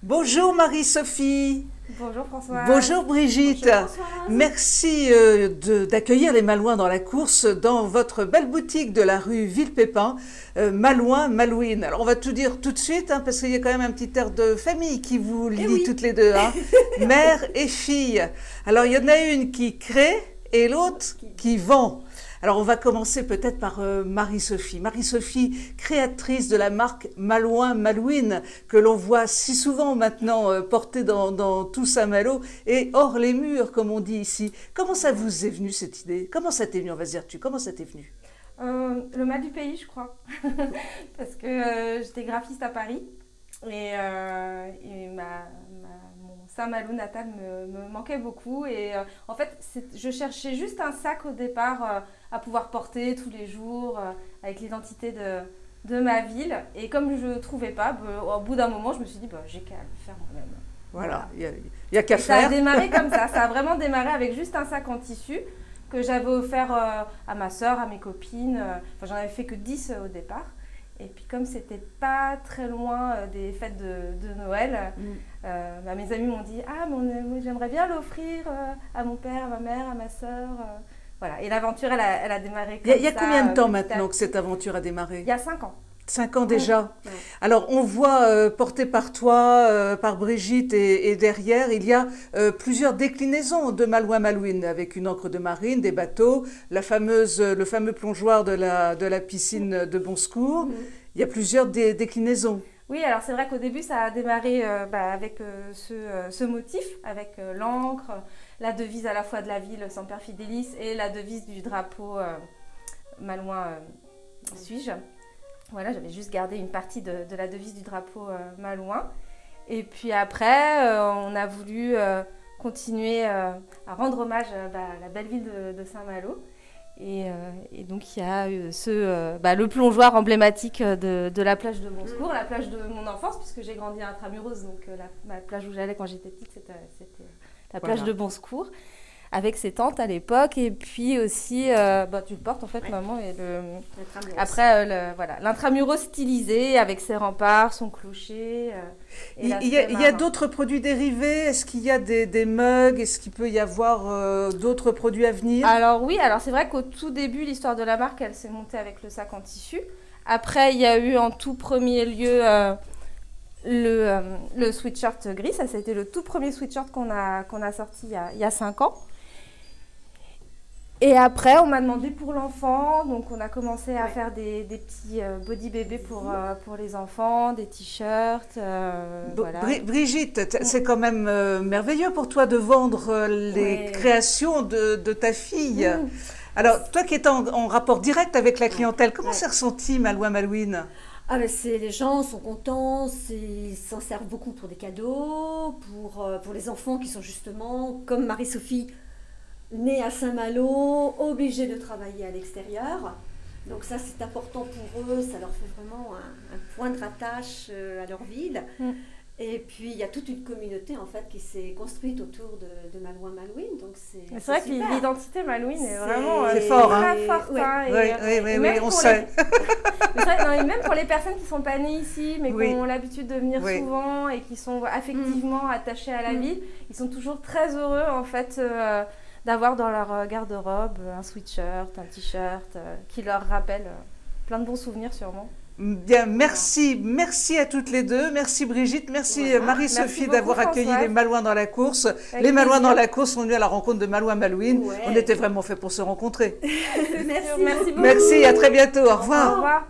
Bonjour Marie-Sophie. Bonjour François. Bonjour Brigitte. Bonjour Françoise. Merci d'accueillir les Malouins dans la course dans votre belle boutique de la rue Villepépin, Malouin, Malouine. Alors on va tout dire tout de suite parce qu'il y a quand même un petit air de famille qui vous lie oui. toutes les deux, mère et fille. Alors il y en a une qui crée et l'autre qui vend. Alors on va commencer peut-être par Marie-Sophie. Marie-Sophie, créatrice de la marque Malouin Malouine, que l'on voit si souvent maintenant portée dans tout Saint-Malo et hors les murs, comme on dit ici. Comment ça vous est venu cette idée? Comment ça t'est venu? On va se dire comment ça t'est venu? Le mal du pays, je crois. Parce que j'étais graphiste à Paris et mon Saint-Malo natal me manquait beaucoup. Et en fait, je cherchais juste un sac au départ à pouvoir porter tous les jours avec l'identité de ma ville. Et comme je ne trouvais pas, au bout d'un moment, je me suis dit, j'ai qu'à le faire moi-même. Voilà, il y a qu'à faire. Ça a démarré comme ça. Ça a vraiment démarré avec juste un sac en tissu que j'avais offert à ma sœur, à mes copines. J'en avais fait que 10 au départ. Et puis comme c'était pas très loin des fêtes de Noël, mes amis m'ont dit « Ah, mais j'aimerais bien l'offrir à mon père, à ma mère, à ma sœur. » Voilà. Et l'aventure, elle a démarré comme ça. Il y a combien de temps maintenant que cette aventure a démarré? Il y a 5 ans. 5 ans déjà. Ouais. Alors on voit porté par toi, par Brigitte et derrière, il y a plusieurs déclinaisons de Malouin Malouine avec une encre de marine, des bateaux, le fameux plongeoir de la piscine de Bon Secours. Il y a plusieurs déclinaisons. Oui, alors c'est vrai qu'au début ça a démarré avec ce motif, avec l'encre, la devise à la fois de la ville Semper Fidelis et la devise du drapeau Malouin suis-je. Voilà, j'avais juste gardé une partie de la devise du drapeau malouin. Et puis après, on a voulu continuer à rendre hommage à la belle ville de Saint-Malo. Et donc, il y a le plongeoir emblématique de la plage de Bon Secours, la plage de mon enfance, puisque j'ai grandi à Intramuros. Donc, la plage où j'allais quand j'étais petite, c'était la plage de Bon Secours, avec ses tantes à l'époque. Et puis aussi, tu le portes en fait, maman. Et après, l'intramuros stylisé, avec ses remparts, son clocher. Il y a d'autres produits dérivés? Est-ce qu'il y a des mugs? Est-ce qu'il peut y avoir d'autres produits à venir? Alors oui, c'est vrai qu'au tout début, l'histoire de la marque, elle s'est montée avec le sac en tissu. Après, il y a eu en tout premier lieu le sweatshirt gris. Ça a été le tout premier sweatshirt qu'on a sorti il y a 5 ans. Et après, on m'a demandé pour l'enfant, donc on a commencé à faire des petits body bébés pour les enfants, des t-shirts. Voilà. Brigitte, c'est quand même merveilleux pour toi de vendre les créations de ta fille. Alors, toi qui es en rapport direct avec la clientèle, comment s'est ressenti Malouin Malouine? Les gens sont contents, ils s'en servent beaucoup pour des cadeaux, pour les enfants qui sont justement, comme Marie-Sophie, née à Saint-Malo, obligés de travailler à l'extérieur. Donc ça, c'est important pour eux, ça leur fait vraiment un point de rattache à leur ville. Et puis, il y a toute une communauté en fait qui s'est construite autour de Malouin Malouine. Donc c'est vrai que l'identité Malouine est vraiment c'est fort, très forte. Oui, on sait. Même pour les personnes qui ne sont pas nées ici, mais qui ont l'habitude de venir souvent et qui sont affectivement attachées à la ville, ils sont toujours très heureux en fait d'avoir dans leur garde-robe un sweatshirt, un t-shirt qui leur rappelle plein de bons souvenirs sûrement. Bien, merci à toutes les deux. Merci Brigitte, merci Marie-Sophie d'avoir accueilli les Malouins dans la course. Les Malouins dans la course sont venus à la rencontre de Malouin Malouine. On était vraiment fait pour se rencontrer. Merci beaucoup. Merci, à très bientôt. Au revoir. Au revoir.